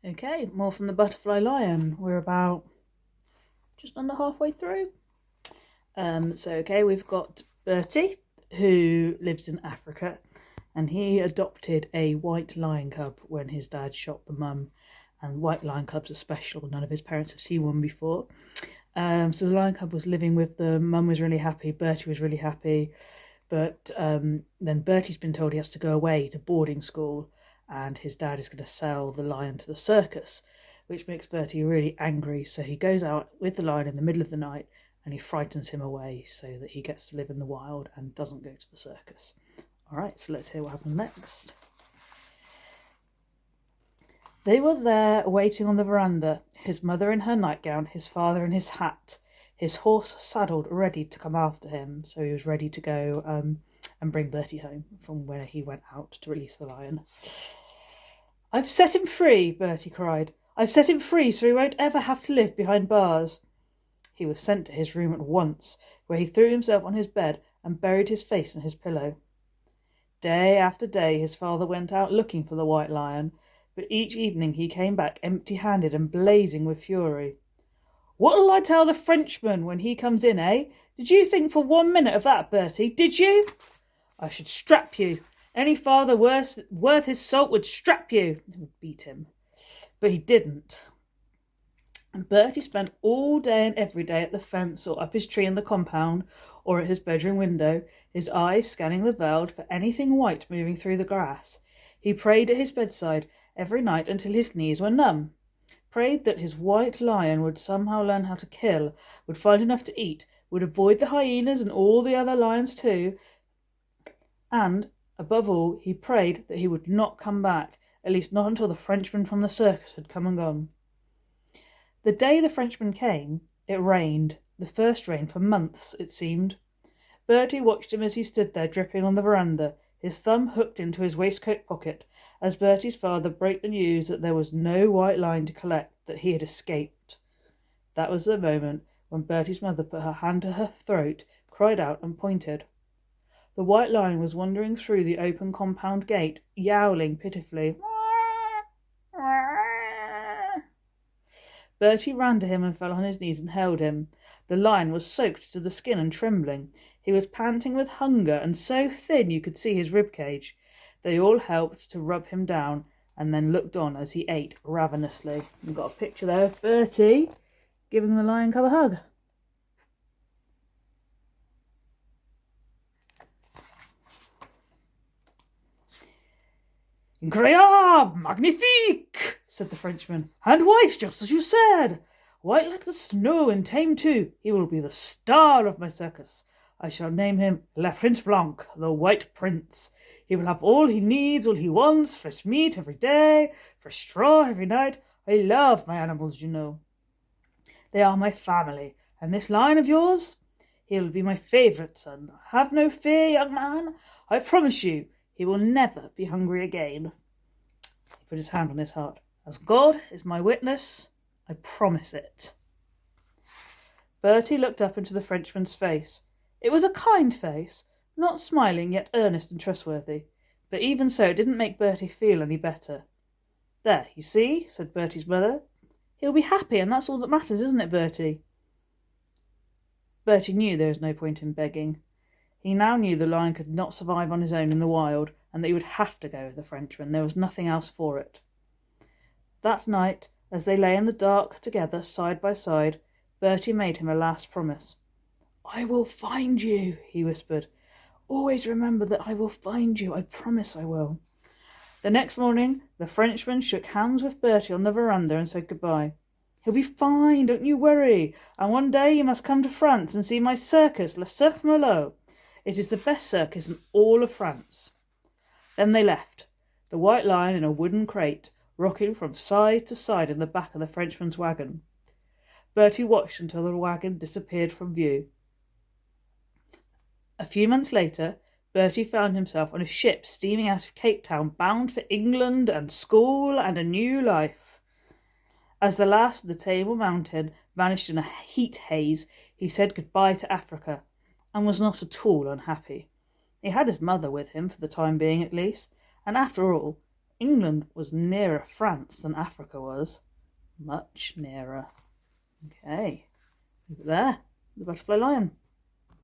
Okay, more from the Butterfly Lion. We're about just under halfway through. We've got Bertie, who lives in Africa, and he adopted a white lion cub when his dad shot the mum. And white lion cubs are special. None of his parents have seen one before. So the lion cub was living with them. Mum was really happy. Bertie was really happy. But then Bertie's been told he has to go away to boarding school, and his dad is going to sell the lion to the circus, which makes Bertie really angry. So he goes out with the lion in the middle of the night and he frightens him away so that he gets to live in the wild and doesn't go to the circus. All right, so let's hear what happened next. They were there waiting on the veranda, his mother in her nightgown, his father in his hat, his horse saddled, ready to come after him. So he was ready to go and bring Bertie home from where he went out to release the lion. "I've set him free," Bertie cried. "I've set him free so he won't ever have to live behind bars." He was sent to his room at once, where he threw himself on his bed and buried his face in his pillow. Day after day his father went out looking for the white lion, but each evening he came back empty-handed and blazing with fury. "What'll I tell the Frenchman when he comes in, eh? Did you think for 1 minute of that, Bertie? Did you? I should strap you. Any father worth his salt would strap you." He would beat him. But he didn't. And Bertie spent all day and every day at the fence or up his tree in the compound or at his bedroom window, his eyes scanning the veld for anything white moving through the grass. He prayed at his bedside every night until his knees were numb. Prayed that his white lion would somehow learn how to kill, would find enough to eat, would avoid the hyenas and all the other lions too. And, above all, he prayed that he would not come back, at least not until the Frenchman from the circus had come and gone. The day the Frenchman came, it rained, the first rain for months, it seemed. Bertie watched him as he stood there dripping on the veranda, his thumb hooked into his waistcoat pocket, as Bertie's father broke the news that there was no white lion to collect, that he had escaped. That was the moment when Bertie's mother put her hand to her throat, cried out and pointed. The white lion was wandering through the open compound gate, yowling pitifully. Bertie ran to him and fell on his knees and held him. The lion was soaked to the skin and trembling. He was panting with hunger and so thin you could see his rib cage. They all helped to rub him down and then looked on as he ate ravenously. We've got a picture there of Bertie giving the lion cub a hug. "Incroyable! Magnifique!" said the Frenchman. "And white, just as you said. White like the snow and tame too. He will be the star of my circus. I shall name him Le Prince Blanc, the White Prince. He will have all he needs, all he wants, fresh meat every day, fresh straw every night. I love my animals, you know. They are my family. And this lion of yours? He will be my favourite son. Have no fear, young man. I promise you, he will never be hungry again." He put his hand on his heart. "As God is my witness, I promise it." Bertie looked up into the Frenchman's face. It was a kind face, not smiling, yet earnest and trustworthy. But even so, it didn't make Bertie feel any better. "There, you see," said Bertie's mother. "He'll be happy, and that's all that matters, isn't it, Bertie?" Bertie knew there was no point in begging. He now knew the lion could not survive on his own in the wild, and that he would have to go with the Frenchman. There was nothing else for it. That night, as they lay in the dark together, side by side, Bertie made him a last promise. "I will find you," he whispered. "Always remember that I will find you. I promise I will." The next morning, the Frenchman shook hands with Bertie on the veranda and said goodbye. "He'll be fine, don't you worry. And one day you must come to France and see my circus, Le Cirque Merlot. It is the best circus in all of France." Then they left, the white lion in a wooden crate, rocking from side to side in the back of the Frenchman's wagon. Bertie watched until the wagon disappeared from view. A few months later, Bertie found himself on a ship steaming out of Cape Town, bound for England and school and a new life. As the last of the Table Mountain vanished in a heat haze, he said goodbye to Africa, and was not at all unhappy. He had his mother with him for the time being at least, and after all, England was nearer France than Africa was. Much nearer. Okay, leave it there. The butterfly lion.